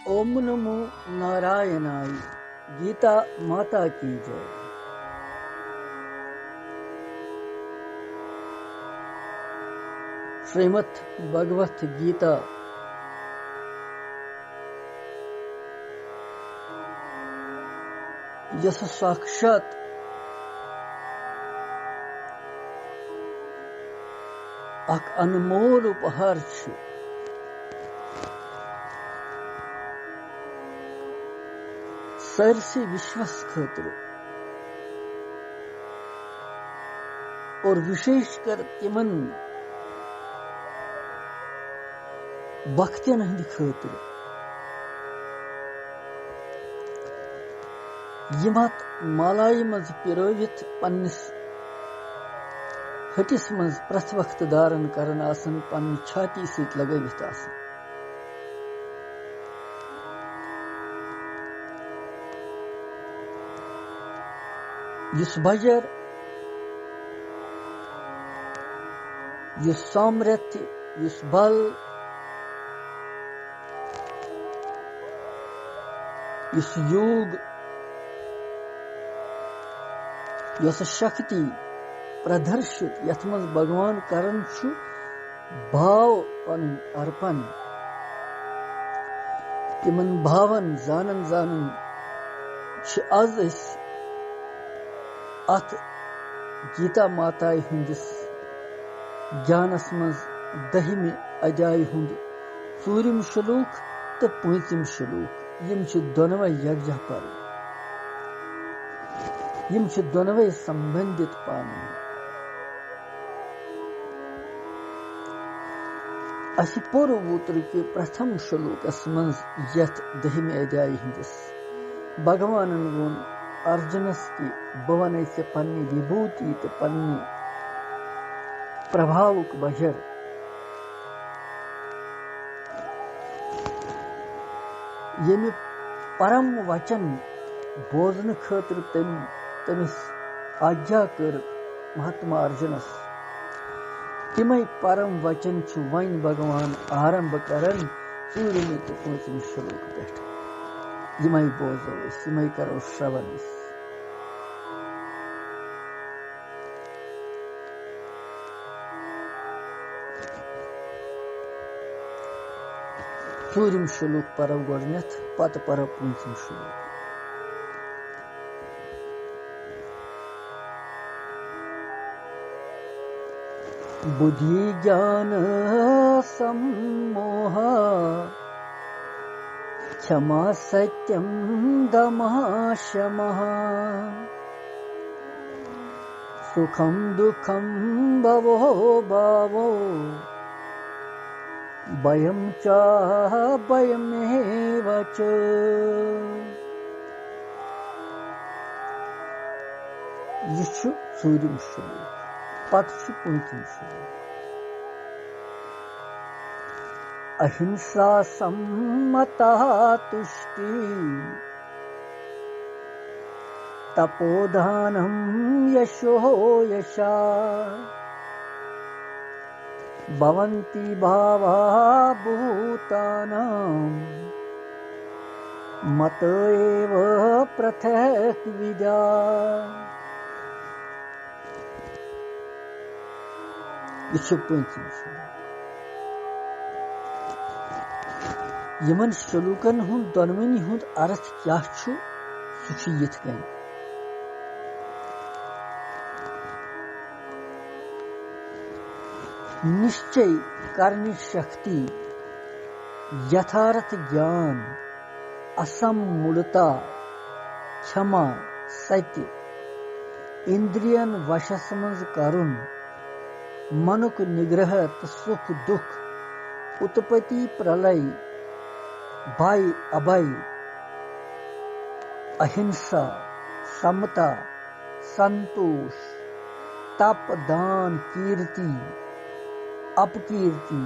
ओम नमो नारायणाय। गीता माता की जय। श्रीमद् भगवत गीता यस साक्षात अक अनमोल उपहार छ सरसी विश्वस खतर और विशेषकर तिमन भक्तन हंद खतर यमत मालाई मज पिरोवित पन्निस हटिस मज प्रथ वक्त धारण करन आसन पन्नि छाती सत लगवित आसन। युस बजर युस सामर्थ्य युस बल युस योग युस शक्ति प्रदर्शित यथ मज भगवान करन छु भाव पन अर्पण तिमन भावन जानन जानन छ आज अथ गीता माता हुंदिस ज्ञानस मज दहिम अध्याय हुंद चूरिम श्लोक तो पूंचम श्लोक यम छ दोनवे यकजा पर यम छ दोनवे संबंधित पान असि पूर्वोत्तर के प्रथम श्लोक मज यथ दहिम अध्याय हुंदिस भगवान वोन अर्जुनस की बवन से पन्नी विभूति तो पन्नी प्रभावक बजर यमि परम वचन बोजन खतर तमिस आज्ञा कर महात्मा अर्जुनस तिमय परम वचन छु वन भगवान आरंभ करन चूरिम तो पूंचम श्लोक पेठ यमय बोजो यमय करो श्रवण। चूरिम श्लोक परव गोडनेथ पत परव पूंचम श्लोक। बुद्धि ज्ञान सम्मोह क्षमा सत्यम दमः शमः सुखम दुखम भवो भावो भयम च भयमेव च। यह छु चूरिम श्लोक पत छु पूंचम श्लोक। अहिंसा सम्मता तुष्टि तपोदानम यशो यशा भवन्ति भावा भूतानां मत एव पृथक् विदा। यमन श्लोकन हुंद दोनवनी हुंद अर्थ क्या छु सु यथ कन निश्चय करने शक्ति यथार्थ ज्ञान असमूलता क्षमा सत्य इंद्रियन वशस मज करुन मनुक निग्रह तो सुख दुख उत्पत्ति प्रलय भय अभय अहिंसा समता संतोष तप दान कीर्ति अपकीर्ति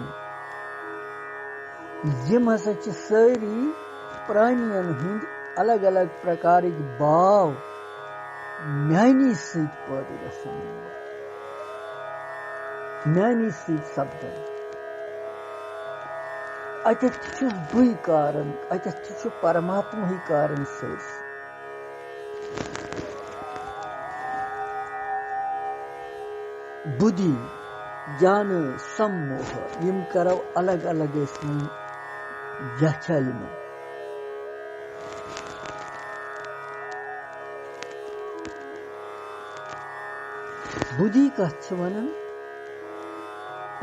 यम हसा सारी प्राणियन हुंद अलग अलग प्रकार भाव म्यानी सत पैदा गसन म्यानी सत सपदन अतः बुई कारण अतः परमात्मा ही कारण सर्स बुद्धि ज्ञान सम्मोह यम करो अलग अलग इसमें व्याख्या यमन बुद्धि कथ वनन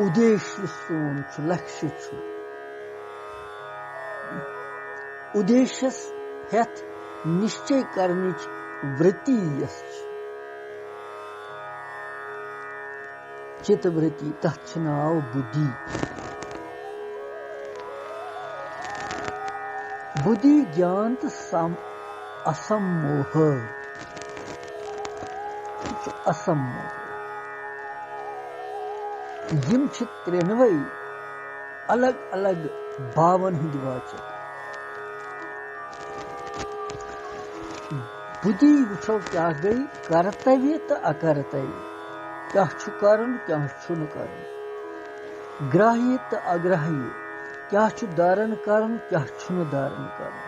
उद्देश्य सोन लक्ष्य उद्देश्य हेत निश्चय करने वृत्ति चित वृत्ति तथ नाव बुद्धि बुद्धि ज्ञान तो असम्मोह असम्मोह यम त्रेनवे अलग अलग भावन हिंद वाचक बुद्धि वो क्या गई कर्तव्य तो अकर्तव्य क्या करन क्या करन ग्राह्य तो अग्राह्य क्या धारण करन क्या धारण करन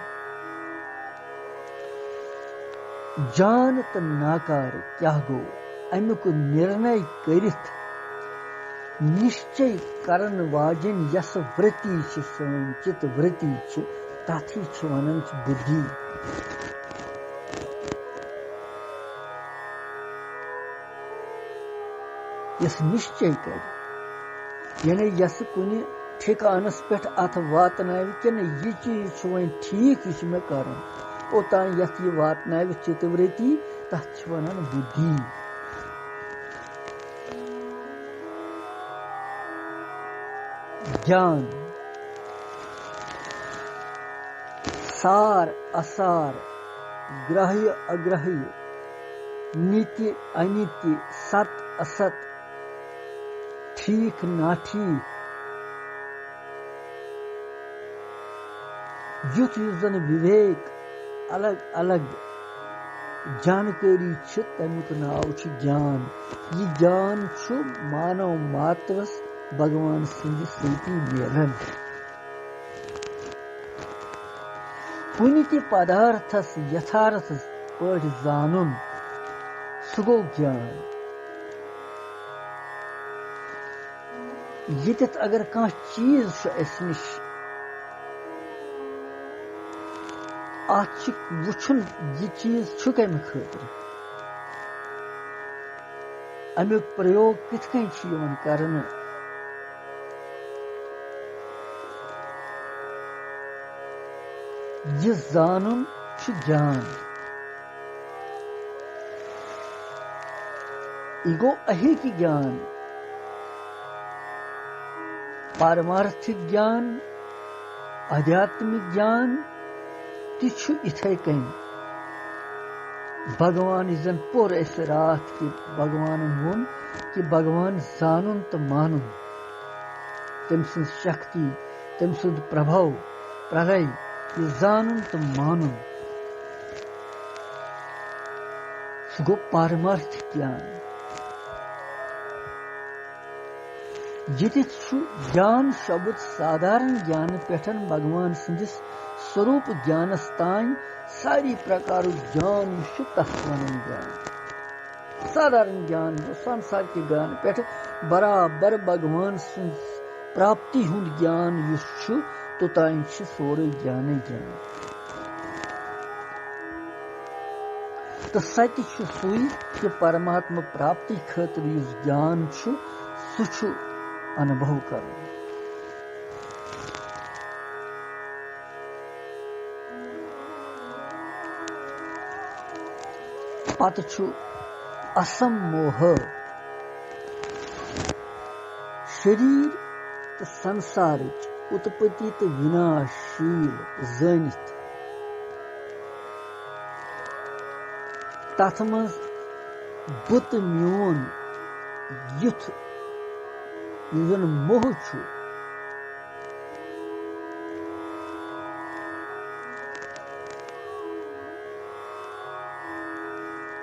जान तो नाकार क्या गो अमुक निर्णय करित निश्चय करन वाजिन यस वृत्ति सन चित वृत्ति तथी वन बुद्धि यस निश्चय कर यानी यस कुन ठिकानस पे अत वातन कि यह चीज वो ठीक यह मे कर ओतान यथ यह वातन चितवृत्ति तथ वनान बुद्धि ज्ञान सार असार ग्राह्य अग्राह्य नित्य अनित्य सत असत ठीक ना ठीक युथ जन विवेक अलग अलग जानकारी तमुक नाव ज्ञान यह ज्ञान मानव मात्रस भगवान सद सती मिलान कुन त पदार्थस यथार्थ पे जानन सह गो ज्ञान यत अगर कह चीज निश वुन यह चीज कम खतर अमुक प्रयोग कित कर यह जानन ज्ञान यह गो अहिक ज्ञान पारमार्थिक ज्ञान आध्यात्मिक ज्ञान इथे कन भगवान जन पोर रात कि भगवान वोन कि भगवान जानन तो मानुन तम सु शक्ति तम सु प्रभाव प्रलय यह जानन तो मानुन सह गो पारमार्थिक ज्ञान ये ज्ञान शब्द साधारण ज्ञान पे भगवान सदिस स्वरूप ज्ञानस तान सारी प्रकार ज्ञान तथ वन ज्ञान साधारण ज्ञान संसार के ज्ञान पे बराबर भगवान प्राप्ति हुंद ज्ञान तोतान सोरे ज्ञान ज्ञान तो सत्य सुई कि परमात्मा प्राप्ति खतर ज्ञान सह अनुभव कर पत असम्मोह शरीर तो संसार उत्पत्ति तो विनाशील जानित तथ मज बुत म्योन युथ यह मोह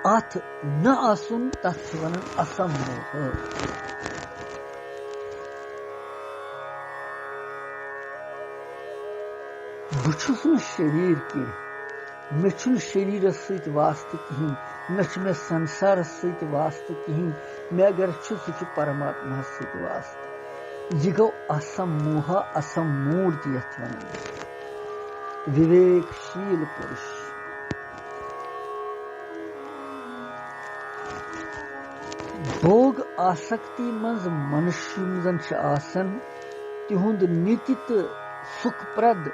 अथ न आसुन तथ वन असम्मोह बुछुस न शरीर के मे छुन शरीर सहित वास्ते कहीं न मे संसार सहित वास्ते कहीं मे अगर छु परमात्मा सहित वास्ते यह गो असमोह असमूर्ति यथ वन विवेकशील पुरुष भोग आसक्ति मज मनुष्य जन आसन तिहुंद नीति तो सुखप्रद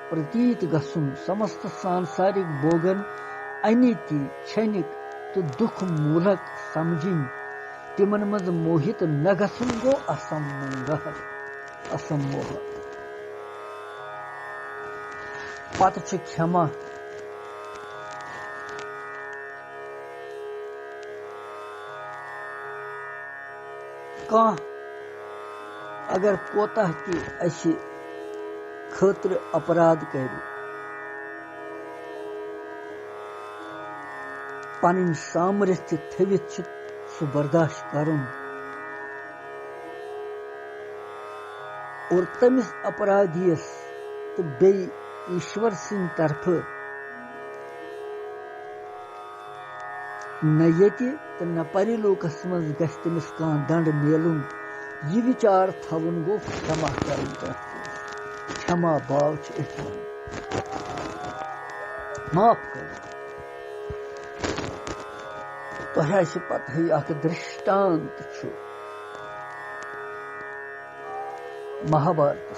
प्रतीत गसुन समस्त सांसारिक भोगन अनिति क्षणिक तो दुख मूलक समझिन तिमन मज मोहित न गसुन गो असमोह पत छ क्षमा कह अगर कोताह कि अस खतर अपराध कर पन सामर्थ्य थवित सह बर्दाश्त करुन और तमिस अपराधियस तो बे ईश्वर सिंह तरफ न यति तो न परिलोकस मज गस तमिस कान दंड मेलुन यह विचार थवन गो क्षमा कर क्षमा भाव माफ कर तो पता अख दृष्टांत महाभारत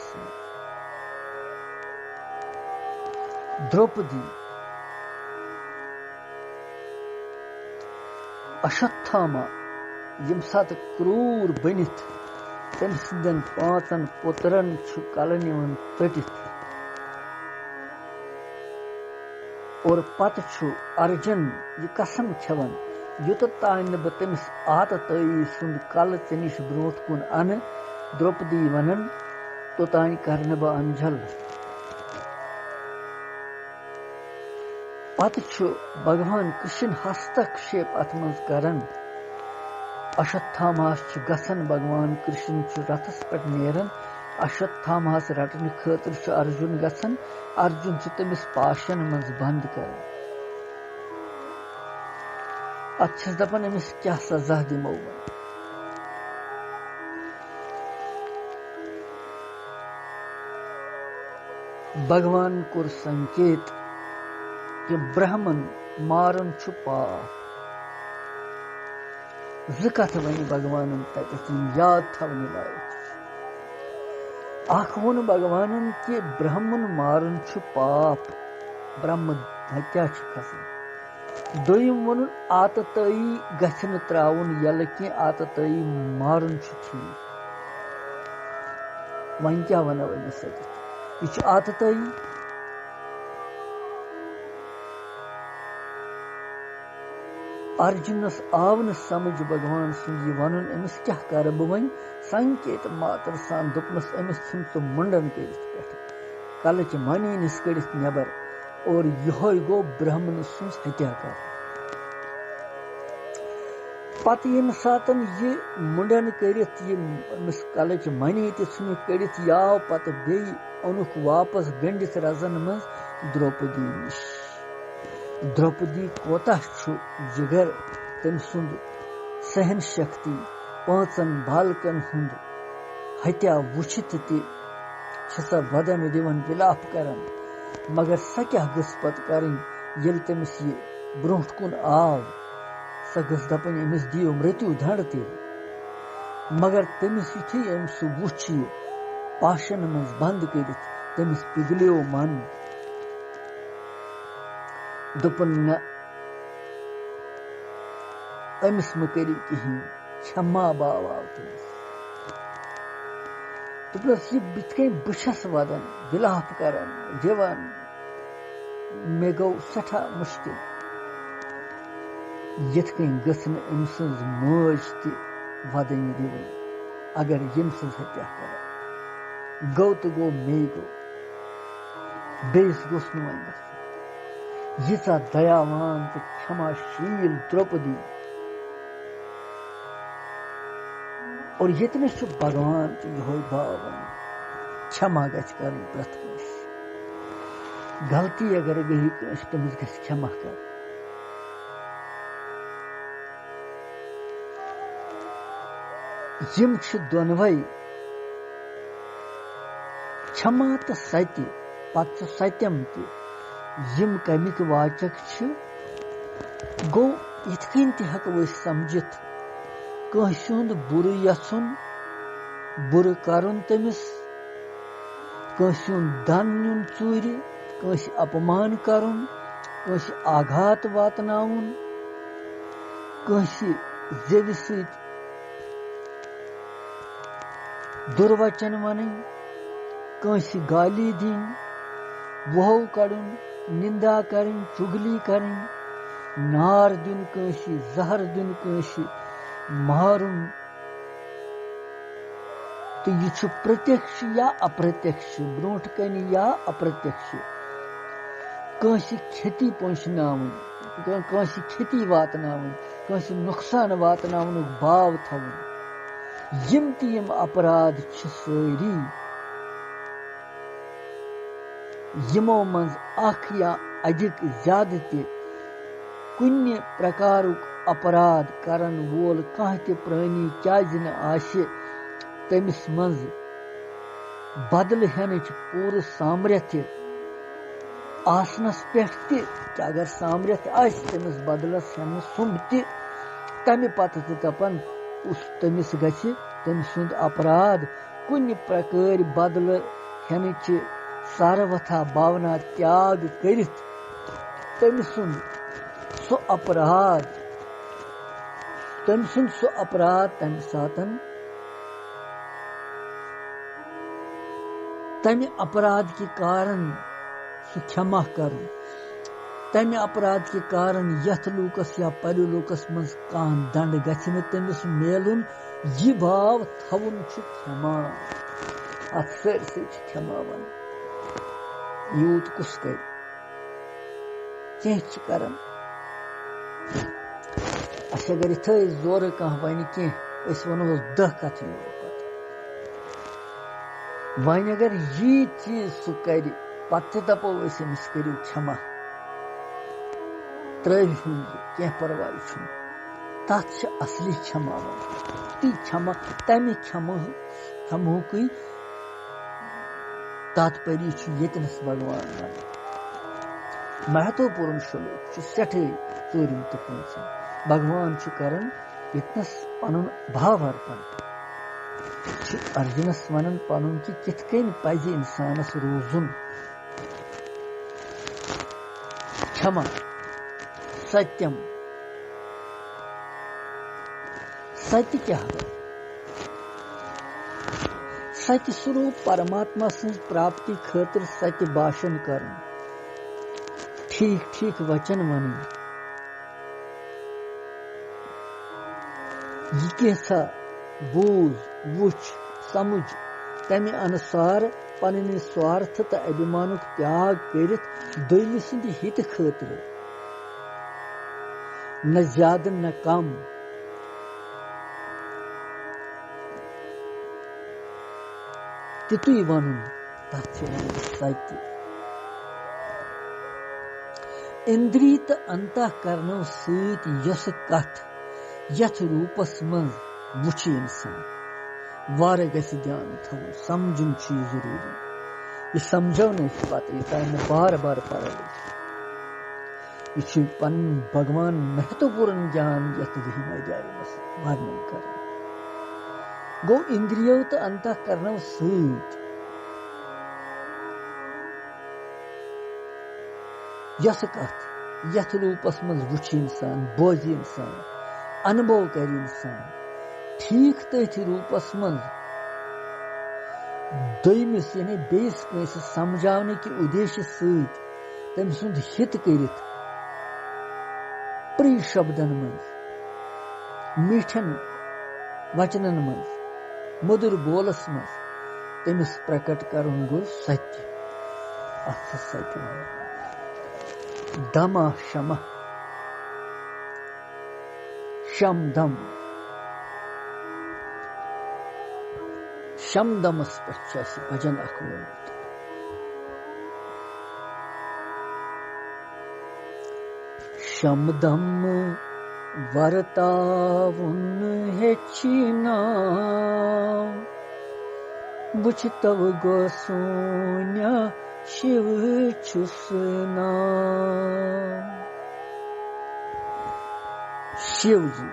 द्रौपदी अश्वत्थामा यम सात क्रूर बनित तम सिंदन पांचन पुत्रन कलन तटित और पत अर्जुन यह कसम खेवन युत तान बह तमिस आतताई सुंद कल चनिश ब्रोट कुन अन द्रौपदी वनन तोतान कर बह अंजल पत भगवान कृष्ण हस्तक्षेप अत मज करन अश्वत्थामास गसन भगवान कृष्ण रथस पे नेरन अश्वत्थामास रटन खतर अर्जुन गसन अर्जुन तमिस पाशन मज बंद कर अत दपन अमिस क्या सजा दिमो भगवान कोर संकेत कि ब्राह्मण मारन पाप कथ वन भगवान तक याद थवन लायक वन भगवान कि ब्राह्मण मारन पाप ब्रह्म हत्या खसन दोयम वन आतताई गन त्रावन यल कि आतताई मारन ठीक वन क्या वन अमिस यह आतताई अर्जुनस आव न समझ भगवान सुन यह वन अमिस क्या कर बह वन संकेत मातर सान दोपनस अमिस छुन सह मुंडन कर कलच मनी निस कड़ नबर और यह गो ब्राह्मण सुन हत्या कर पत यम सातन यह मुंडन कर अमिस कलच मनी तुन कड़ आव पत बे ओनुक वापस गंडित रजन मज द्रौपदी निश द्रौपदी कोताह जिगर तम सुंद सहन शक्ति पांचन बालकन हुंद हत्या वुछित सा वदन दिवन विलाप करन मगर स क्या गस पत करन यल तमिस यह ब्रोट कुन आव स गस दपन अमिस दियो मृत्यु दंड ते मगर तमिस युथी अम सह वुछ पाशन मज बंद कर तमिस पिघलियो मन दोपन न अमिस मे करो कहीं क्षमा बाव आव तमिस दोपनस यह बिथ कन बस वदन विलाप करन दिवन मे गो सठा मुश्किल यथ कन गसन अम सज मज त वदन दिवन अगर यम सज हत्या कर गो तो गो मे गो बेस गोस न वन गसन यीचा दयावान तो क्षमाशील द्रौपदी और यतनस भगवान तो यह भाव क्षमा गच कर प्रथ गलती अगर गई तमिस गस क्षमा कर यम दोनवे क्षमा तो सत्य पत सत्यम तम कमिक वाचक गो इत हको समझित कंसुंद बुर यछुन बुर करुन तमिस कंसुंद धन नुन चूरि कंस अपमान करुन कंस आघात वातनाउन कंस जेव सत दुर्वचन वन कंस गाली दिन वह कड़न निंदा करें चुगली करें नार दिन कंस जहर दिन कंस मारुन तो यह प्रत्यक्ष या अप्रत्यक्ष ब्रोट कन या अप्रत्यक्ष कंस क्षति पहुंचनावन कंस क्षति वातनावन कंस नुकसान वातनावन भाव थवन यम तम अपराध सारी यमो मज अख या अधिक ज्यादा कुन्य प्रकारुक अपराध करन वोल कह प्राणी क्याज न आशे तमिस मज बदल हेनच पूर सामर्थ्य आसनस पे अगर सामर्थ्य आस तमिस बदलस हेन सुम तमे पत दपन उस तमिस गछ तम सुंद अपराध कुन्य प्रकार बदल हेनच सारवथा भावना त्याग करित तम सुंद सो अपराध तम सातन तम अपराध के कारण सु क्षमा कर तम अपराध के कारण यथ लूकस या पलु लूकस मज कान दंड गन तमिस मेलुन यह भाव थवन क्षमा अत सरसे क्षमा वन यूत कुस कर कर अगर इत जोर कह वन कह वनो 10 कथ वन अगर यी चीज सु कर पत दपो अमिस करू क्षमा त्रहन कह परवाह तथ असली क्षमा वन ती क्षमा तमि क्षमुक तात्पर्य यतनस भगवान वन महत्वपूर्ण श्लोक सठे चूरिम तो पूछम भगवान करन यतनस पनुन भाव अर्पण अर्जुनस वनन पनुन कि किथ कन पज इंसानस रोजुन क्षमा सत्यम सत्य क्या सत्य स्वरूप परमात्मा सज प्राप्ति खातिर सत्य भाषण कर ठीक ठीक वचन वन यह कैसा बूझ वुच समझ तमे अनुसार पन स्वार्थ तो अभिमानुक त्याग कर दोम सद हित खातिर न ज्यादा न कम तितु वन तथ सत्य इंद्रिय तो अंतःकरण सत यस कथ यथ रूपस मज वुच इंसान वार गस ध्यान थवन समझुन जरूरी यह समझो न पत यह बार बार पढ़ यह पन भगवान महत्वपूर्ण ज्ञान यथ 10 अध्याय वर्णन कर गो इंद्रियों तो अंतःकरण सत यस कथ यथ रूपस मज वुच इंसान बोझ इंसान अनुभव कर इंसान ठीक तथ रूपस मज दोमिस यानी बेस कंस समझाने के उद्देश्य सत तम सुंद हित करित प्रिय शब्दन मज मीठन वचनन मज मधुर बोलस मज तमिस प्रकट करन गो सत्य अथ सत्य दमा शम शम दम शम दमस पे भजन अख शमदम वरतावुन हेचिना बुझ तव गोसोन्या शिव छुसना। शिव जी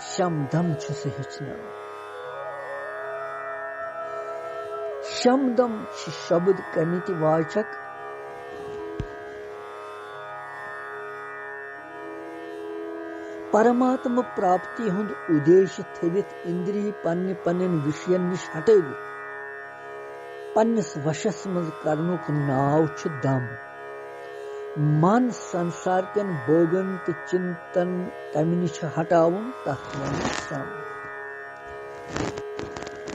शमदम छुस हेचना। शमदम शब्द कमित वाचक परमात्म प्राप्ति हुंद उद्देश्य थवित इंद्रिय पन्न पन्न विषयन निश हटवित पन्नस वशस मज करनुक नाव छु दम। मन संसार कन बोगन तो चिंतन तमि निश हटावन तथ वन शम।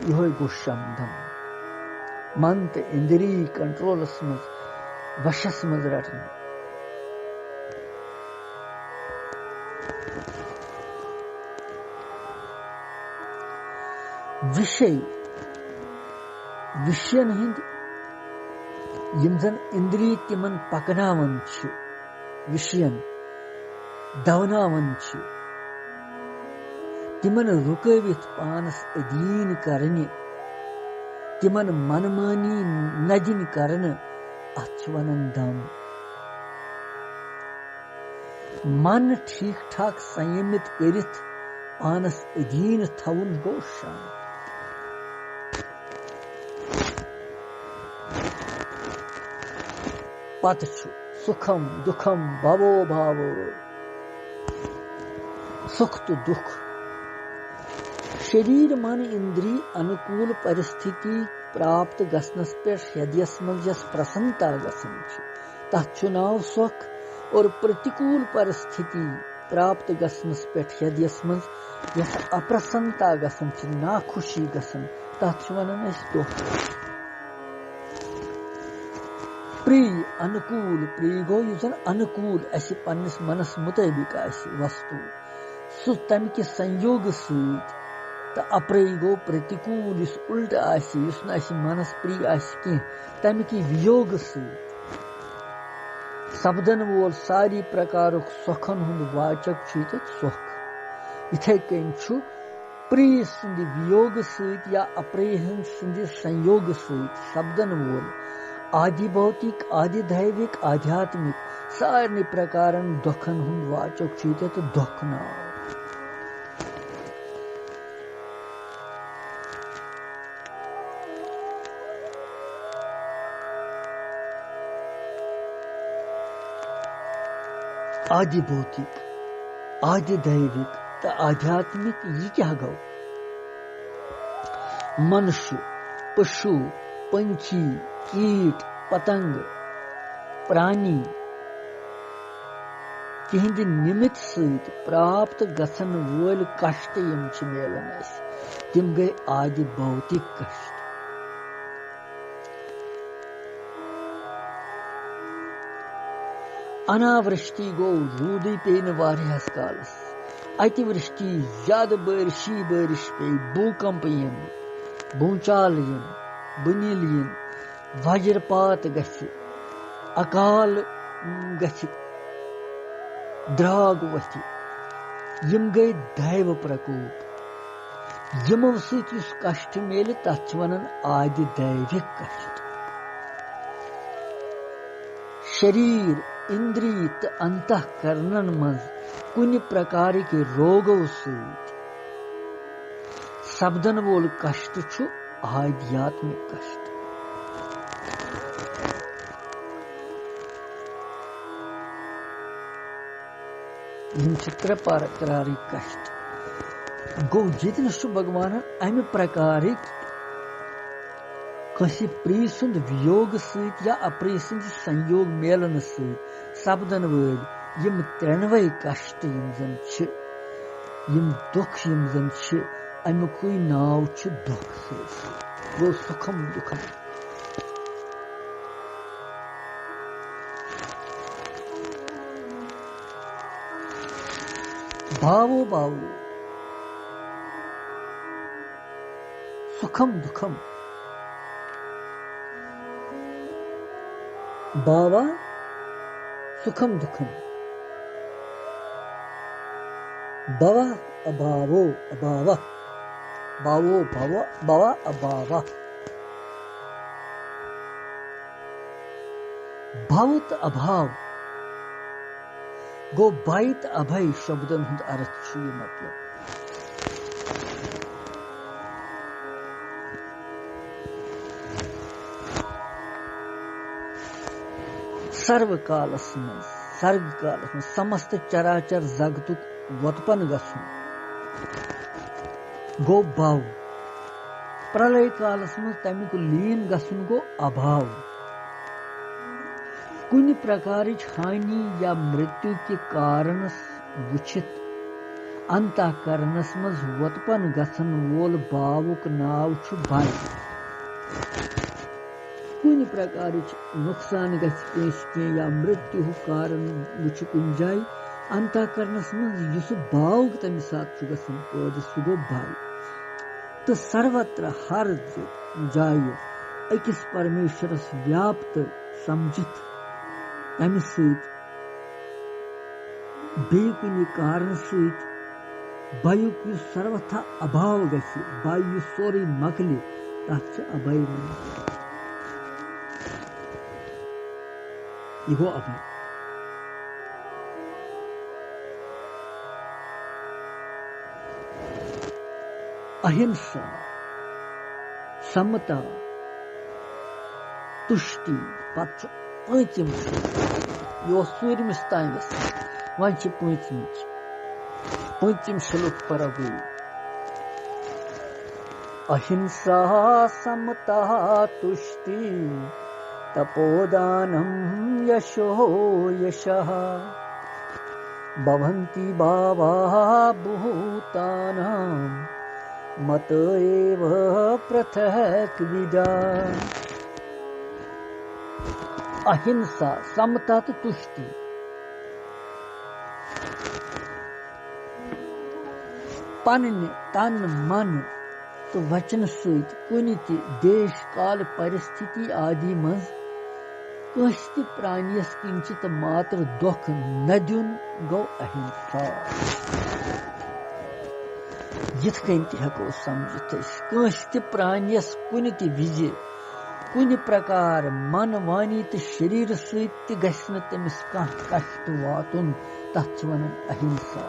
यह गो शमदम मन तो इंद्रिय कंट्रोलस मज वशस मज रटन। विषयन हिंद यम जन इंद्रिय तिमन पकनावन छ विषयन दवनावन छ तिमन रुकवित पानस अधीन करने तिमन मनमानी नदिन करन अथ वनन दम। मन ठीक ठाक संयमित करित पानस अधीन थवन गो शम। पत छु सुखम दुखम भवो भावो। सुख तो दुख शरीर मन इंद्रिय अनुकूल परिस्थिति प्राप्त गसनस पे हृदयस मज यस प्रसन्नता गसन छ तथ छु नाव सुख। और प्रतिकूल परिस्थिति प्राप्त गसनस पे हृदयस मज यस अप्रसन्नता गसन छ नाखुशी गसन तथ छु वनन अस दुख। प्रिय अनुकूल प्रिय गो युजन अनुकूल ऐसे पन्नस मनस मुताबिक आसि वस्तु सु तम के संयोग सहित तो अप्रिय गो प्रतिकूल इस उल्ट आसि युस न आसि मनस प्रिय आसि कि तम की वियोग सहित सपदन वोल सारी प्रकार सुखन हुंद वाचक छु सुख। इथे कन छु प्रिय सुंद वियोग सहित या अप्रिय सुंद संयोग सहित सपदन वोल आदि भौतिक आदि दैविक आध्यात्मिक सारे प्रकारन दुखन हुंद वाचक छु तो दुख नाव। आदि भौतिक आदि दैविक तो आध्यात्मिक ये क्या गौ। मनुष्य पशु पंछी कीट पतंग प्राणी तिहंद निमित्त सहित प्राप्त गसन वोल कष्ट यम छ मिलन अस तिम गए आदि भौतिक कष्ट। अनावृष्टि गो रूदी पेन वारियास कालस अतिवृष्टि ज्यादा बारिश पे भूकंप यन भूचाल यन बुनिल यन वज्रपात गछ अकाल गछ द्राग वथि यम गए दैव प्रकोप यमो सहित युस कष्ट मेल तथ छ वनन आदि दैविक कष्ट। शरीर इंद्रिय तो अंतःकरणन मज कुनि प्रकार के रोगो सहित सपदन वोल कष्ट छु आध्यात्मिक कष्ट। यम प्रकारि कष्ट गो जितन भगवान अमि प्रकारिक कसी प्रिय सुंद वियोग सहित या अप्रिय सुंद संयोग मेलन सहित सपदन वल यम त्रेनवे कष्ट यम जन छ यम दुख यम जन छ अमुकुय नाव छ दुख गो सुखम दुखम। भावो भावो सुखम दुखम भावा सुखम दुखम भव अभावो अभाव भावो भव भव अभाव भावत अभाव गो बाइत अभय शब्दन हुंद अर्थ छु ये मतलब सर्वकालस में सर्गकालस में समस्त चराचर जगतुक वतपन गसुन गो भाव प्रलय कालस में तमिक लीन गसुन गो अभाव कुछ प्रकार हानि या मृत्यु के कारण वुचित अंतःकरणस मज वतपन गसन वोल भावुक नाव छु भय कुछ प्रकार नुकसान गस या मृत्यु कारण वुच कुन जाय अंतःकरणस मज युस भावुक तमि साथ छु गसन पद सु गो भय तो सर्वत्र हर जाय अकिस परमेश्वरस व्याप्त समझित तमि सहित बेय कुनि कारण सहित भयुक युस सर्वथा अभाव गछि भय युस सोरे मकलि तथ छ अभय इहो अभय अहिंसा समता तुष्टि पच पँचम यो सूर्यमिस तान वन पँचम श्लोक पर अहिंसा समता तुष्टि तपोदानम यशो यशः भवन्ति भावा भूतानां मत एव पृथक् विदा अहिंसा समता तो तुष्टि पन्ने तन मन तो वचन सहित कुनि देश काल परिस्थिति आदि मज कष्ट प्राणियस किंचित मात्र दुख न दिन गो अहिंसा यथ कन हको समझित कष्ट प्राणियस कुनि विजय कुछ प्रकार मन वाणी तो शरीर सहित गश्न तमिस कष्ट वातुन तथ वनन अहिंसा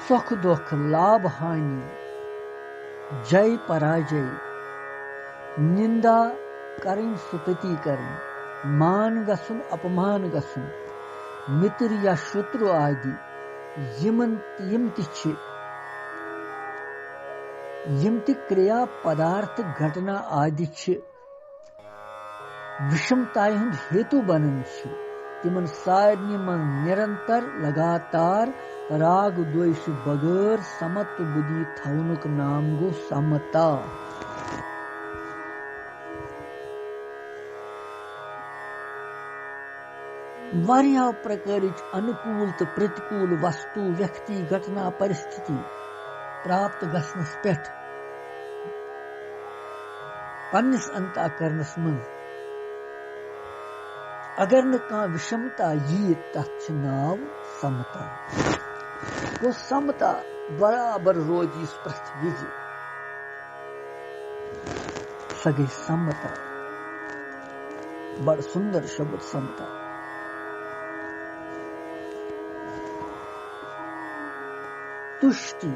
सुख दुख लाभ हानि जय पराजय निंदा करें स्तुति करें मान गसुन अपमान गसुन मित्र या शत्रु आदि यम क्रिया पदार्थ घटना आदि विषमताएं हुंद हेतु बनन तिमन सारनी मन निरंतर लगातार राग द्वेष बगैर समत्व बुद्धि थवनुक नाम गो समता वारिया प्रकार अनुकूल तो प्रतिकूल वस्तु व्यक्ति घटना परिस्थिति प्राप्त गसनस पेठ पन्निस अंतःकरणस मन अगर न का विषमता यी तथ नाव समता वो समता बराबर रोजी प्रथ विजय सगे समता बड़ सुंदर शब्द समता तुष्टि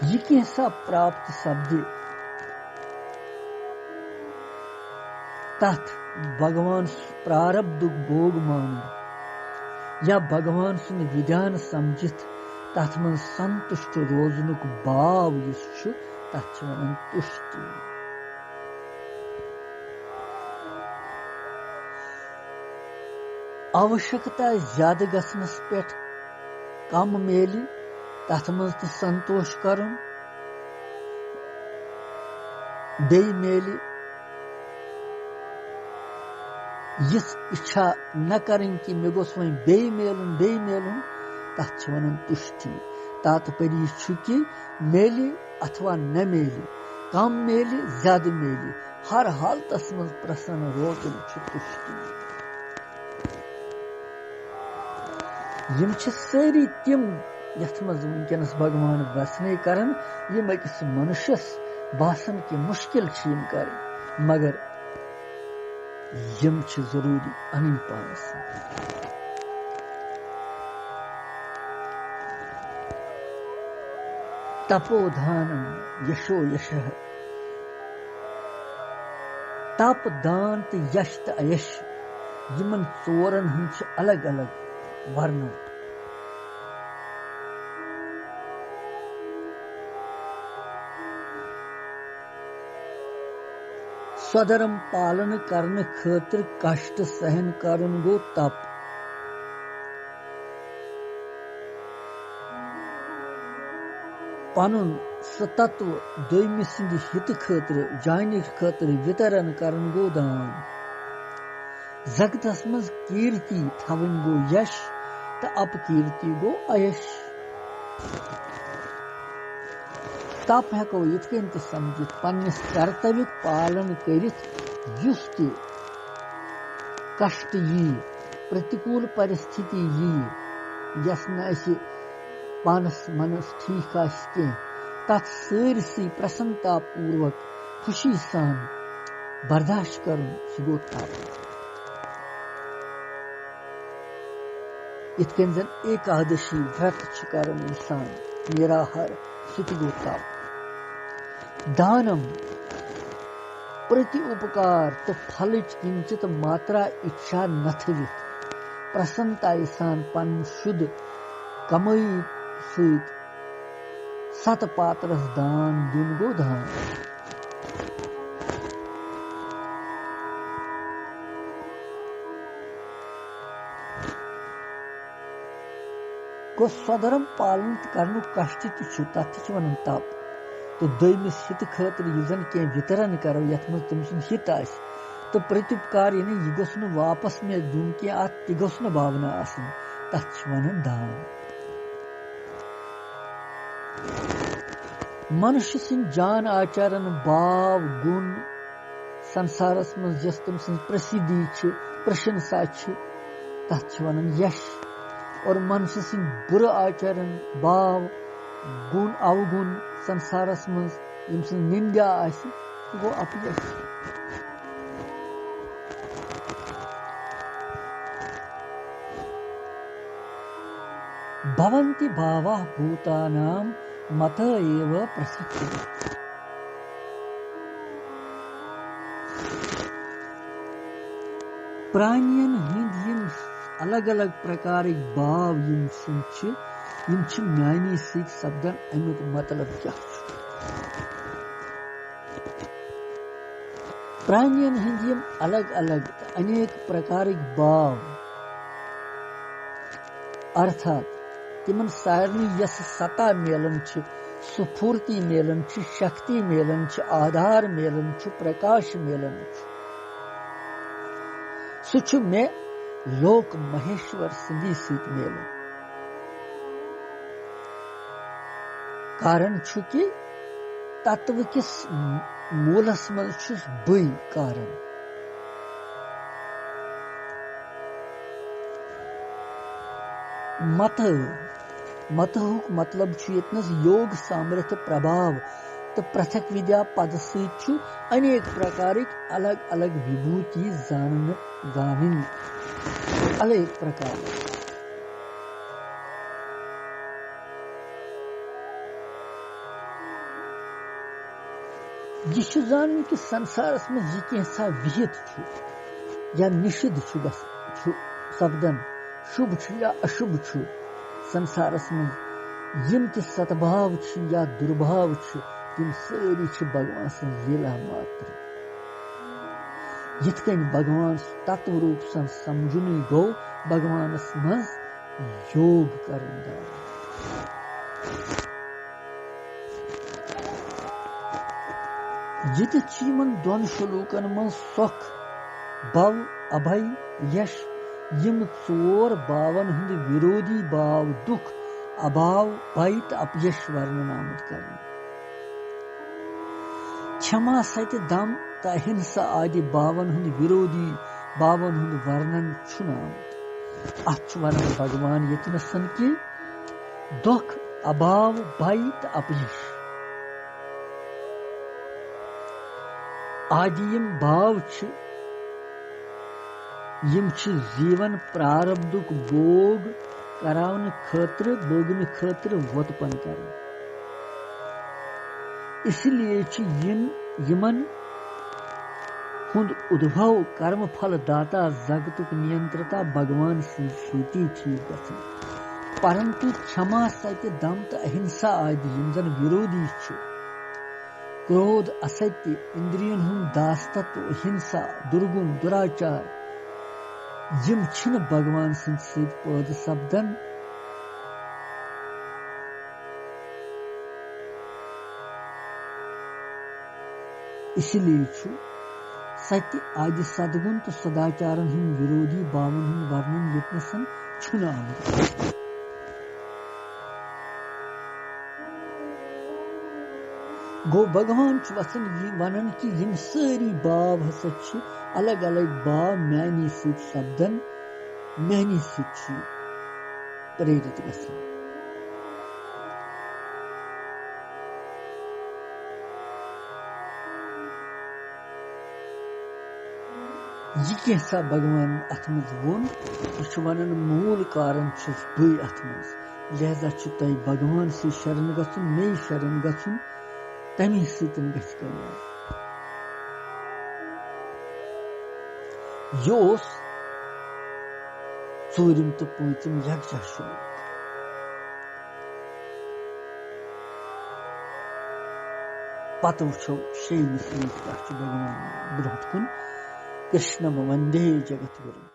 ये कैसा प्राप्त शब्द तथ भगवान प्रारब्ध भोग मानो या भगवान सुन विधान समझित तथ मन संतुष्ट रोजनुक भाव युस तथ वनन तुष्टि आवश्यकता ज्यादा गसनस पेठ कम मेली तथ मज त संतोष करन बे मेली यस इच्छा न करें कि मे गोस वही बे मेलुन तथ वनन तुष्टि तात्पर्य छु कि मेली अथवा न मेली कम मेलि ज्यादा मेलि हर हालतस मज प्रसन्न रोचन तुष्टि यम सारी तिम यथ मज वनकस भगवान बसने करन यम अकिस मनुष्यस बासन कि मुश्किल यम कर मगर यम जरूरी अन पानस तपोधानम यशो यश तप दान तो यश तो अयश यमन चोरन हंद अलग अलग वर्णन स्वधर्म पालन करने खातिर कष्ट सहन करन गो तप पनुन सतत्व दोयमि सिंद हित खातिर जानि खातिर वितरण करन गो दान जगतस मज कीर्ति थवन गो यश तो अपकीर्ति गो अयश तप हेको यिथकन ते समझित पन्निस कर्तव्य पालन करित युस ते कष्ट यी प्रतिकूल परिस्थिति यी यस न असि पानस मनस ठीक आस के तथ सारसी प्रसन्नता पूर्वक खुशी सान बर्दाश्त करन सह गो तप इतकन जन एकादशी व्रत करन इंसान निराहार सह गो तप दानम प्रति उपकार तो फल किंचित मात्रा इच्छा न थवित प्रसन्नता सान पन शुद्ध कमाई सत सत पात्रस दान दुन गो दान को स्वधर्म पालन करनु कष्ट तथ वन तप तो दोयमिस हित खातिर युजन के वितरण करो यथ मज तुम सुन हित आस तो प्रत्युपकार यानी यह गोस न वापस में दुन के अत ति गोस न भावना आसन तथ वन दान मनुष्य सिंह जान आचरण भाव गुण संसारस मज जस तुम सिंह प्रसिद्धि प्रशंसा तथ वन यश और मनुष्य सिंह बुर आचरण भाव गुण अवगुण संसारस मज यम सिंह निंदा आसि गो अपयश भवन्ति भावाः भूतानां मत एव प्रसक्ति प्राणियन हिंद यम अलग अलग प्रकार भाव यम म्यानी सत सपदन अमुक मतलब क्या प्राणियन हिंद यम अलग अलग अनेक प्रकार भाव अर्थात तिमन सारनी यस सता मेलन सुफूर्ति मेलन शक्ति मेलन आधार मेलन प्रकाश मेलन सह मे लोक महेश्वर सिंधी सत मेलन कारण कि तत्व किस मूलस मज बई कारण मत मतलब यतनस योग सामर्थ्य प्रभाव तो पृथक विद्या पद सत अनेक प्रकार अलग अलग विभूति जान अलग प्रकार यह जान कि संसारस में यह कैसा विहित या निषिद्ध सपदन शुभ या अशुभ संसारस में यम त सद्भाव या दुर्भाव तम सारी भगवान सं लीला मात्र यिथकन भगवान तत्व रूप सन समझुन गो भगवानस मज योग करन यत यमन दोन श्लोकन मज सुख भव अभय यश यम चोर भावन हुंद विरोधी भाव दुख अभाव भय तो अपयश वर्णन आमद कर क्षमा सत्य दम तो अहिंसा आदि बावन हुंद विरोधी बावन हुंद वर्णन आमत भगवान यतनसन कि दुख अभाव भय तो अपयश आदि यम भाव यम जीवन प्रारब्धुक भोग करावन खतर भोगन खतर वोतपन कर इसलिए यमन हुंद उद्भव कर्म फल दाता जगतुक नियंत्रता भगवान सती गठन परंतु क्षमा सत्य दम तो अहिंसा आदि यम जन विरोधी क्रोध असत्य इंद्रियन हुंद दासतत्व हिंसा दुर्गुण दुराचार यम भगवान सद पैद सपदन इसलिए सत्य आदि सदगुण तो सदाचारन हुंद विरोधी बावन हुंद वर्णन यतनसन आमत गो भगवान वसन वन कि यम सारी भाव हसा अलग अलग भाव मानी सपदन मानी प्रेरित गसन यह कैसा भगवान अत मज वोन यह वन मूल कारण बे अत मज लिहाजा तुम भगवान से शरण गन मे शरण गन तमी सतन गछ कल्याण यह चूरिम तो पूंचम यकजा श्लोक पत वो शेम श्लोक भगवान ब्रोह कुन कृष्ण वंदे जगत गुरु।